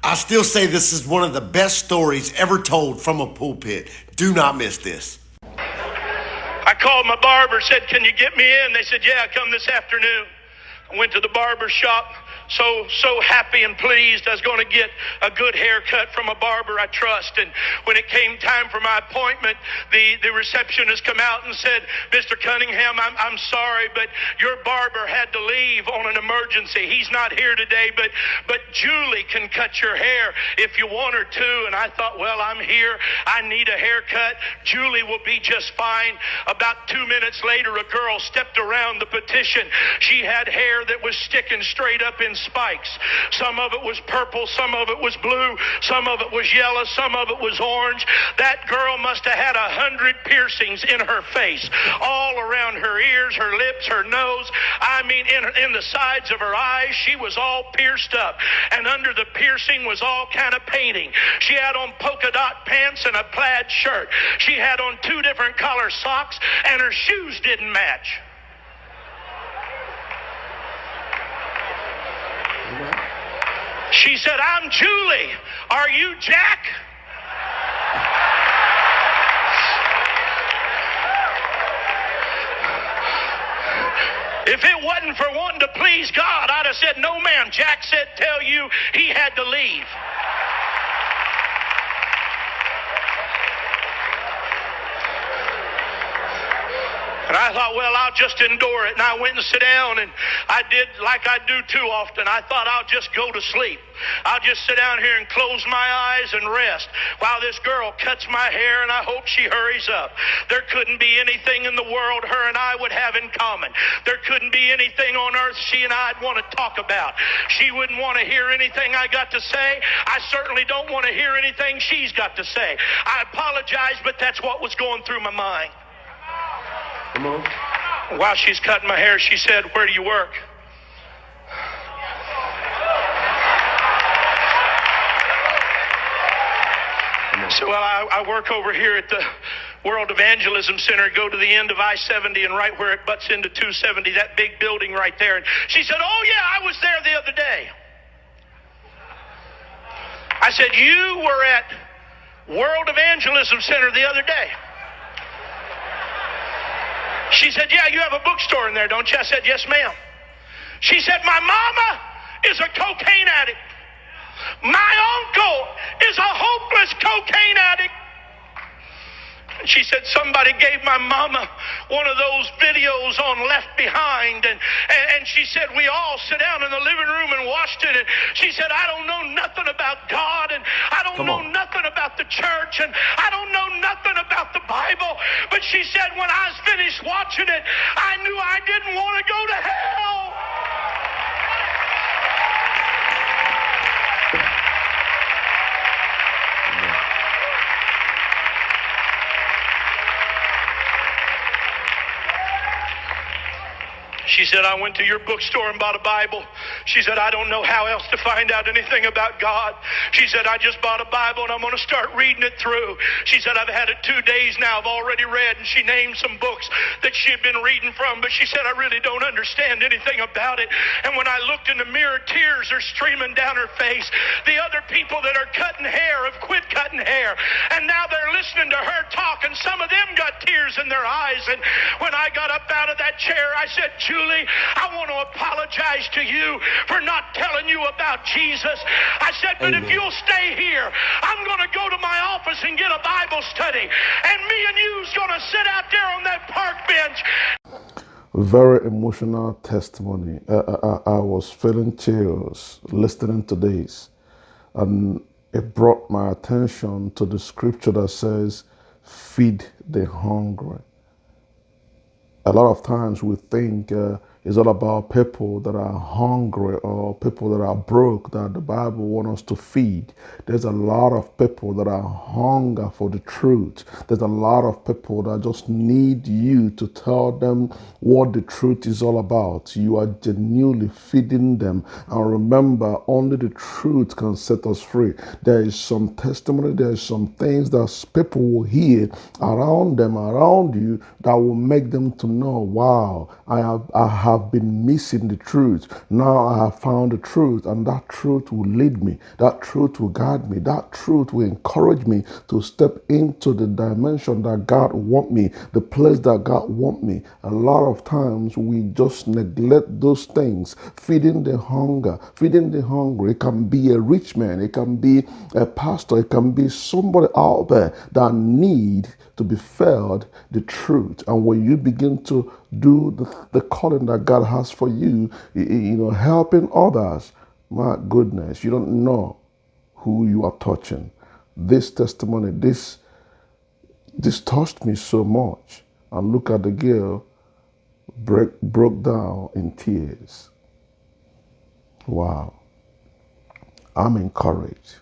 I still say this is one of the best stories ever told from a pulpit. Do not miss this. I called my barber, said, "Can you get me in?" They said, "Yeah, come this afternoon." I went to the barber shop, so happy and pleased I was going to get a good haircut from a barber I trust. And when it came time for my appointment, the receptionist come out and said, "Mr. Cunningham, I'm sorry, but your barber had to leave on an emergency. He's not here today, but Julie can cut your hair if you want her to." And I thought, well, I'm here. I need a haircut. Julie will be just fine. About 2 minutes later, a girl stepped around the petition. She had hair that was sticking straight up in spikes. Some of it was purple, some of it was blue, some of it was yellow, some of it was orange. That girl must have had 100 piercings in her face, all around her ears, her lips, her nose. I mean, in the sides of her eyes, she was all pierced up. And under the piercing was all kind of painting. She had on polka dot pants and a plaid shirt. She had on 2 different color socks, and her shoes didn't match. She said, "I'm Julie. Are you Jack?" If it wasn't for wanting to please God, I'd have said, "No, ma'am. Jack said tell you he had to leave." And I thought, well, I'll just endure it. And I went and sat down, and I did like I do too often. I thought I'll just go to sleep. I'll just sit down here and close my eyes and rest while this girl cuts my hair, and I hope she hurries up. There couldn't be anything in the world her and I would have in common. There couldn't be anything on earth she and I'd want to talk about. She wouldn't want to hear anything I got to say. I certainly don't want to hear anything she's got to say. I apologize, but that's what was going through my mind. Come on. While she's cutting my hair, she said, "Where do you work?" So, well, I work over here at the World Evangelism Center. Go to the end of I-70 and right where it butts into 270, that big building right there. And she said, "Oh, yeah, I was there the other day." I said, "You were at World Evangelism Center the other day?" She said, "Yeah, you have a bookstore in there, don't you?" I said, "Yes, ma'am." She said, "My mama is a cocaine addict. My uncle is a hopeless cocaine addict." And she said, "Somebody gave my mama one of those videos on Left Behind." And she said, "We all sat down in the living room and watched it." And she said, "I don't know nothing about God, and I don't know nothing about the church, and I don't know nothing about the Bible." But she said, "When I was finished watching it, I knew I didn't want to go to hell." She said, "I went to your bookstore and bought a Bible." She said, "I don't know how else to find out anything about God." She said, "I just bought a Bible and I'm going to start reading it through." She said, "I've had it 2 days now. I've already read." And she named some books that she had been reading from. But she said, "I really don't understand anything about it." And when I looked in the mirror, tears are streaming down her face. The other people that are cutting hair have quit cutting hair. And now they're listening to her talk. And some of them got tears in their eyes. And when I got up out of that chair, I said, "Julie, I want to apologize to you for not telling you about Jesus." I said, "But Amen. if you'll stay here, I'm going to go to my office and get a Bible study. And me and you's going to sit out there on that park bench." Very emotional testimony. I was feeling chills listening to this. And it brought my attention to the scripture that says, "Feed the hungry." A lot of times we think it's all about people that are hungry or people that are broke that the Bible wants us to feed. There's a lot of people that are hunger for the truth. There's a lot of people that just need you to tell them what the truth is all about. You are genuinely feeding them. And remember, only the truth can set us free. There is some testimony, there is some things that people will hear around them, around you, that will make them to know, wow, I have have been missing the truth. Now I have found the truth, and that truth will lead me. That truth will guide me. That truth will encourage me to step into the dimension that God want me, the place that God want me. A lot of times we just neglect those things, feeding the hunger, feeding the hungry. It can be a rich man, it can be a pastor, it can be somebody out there that need to be fed the truth. And when you begin to do the calling that God has for you, helping others, my goodness, you don't know who you are touching. This testimony, this touched me so much. And look at the girl broke down in tears. Wow. I'm encouraged.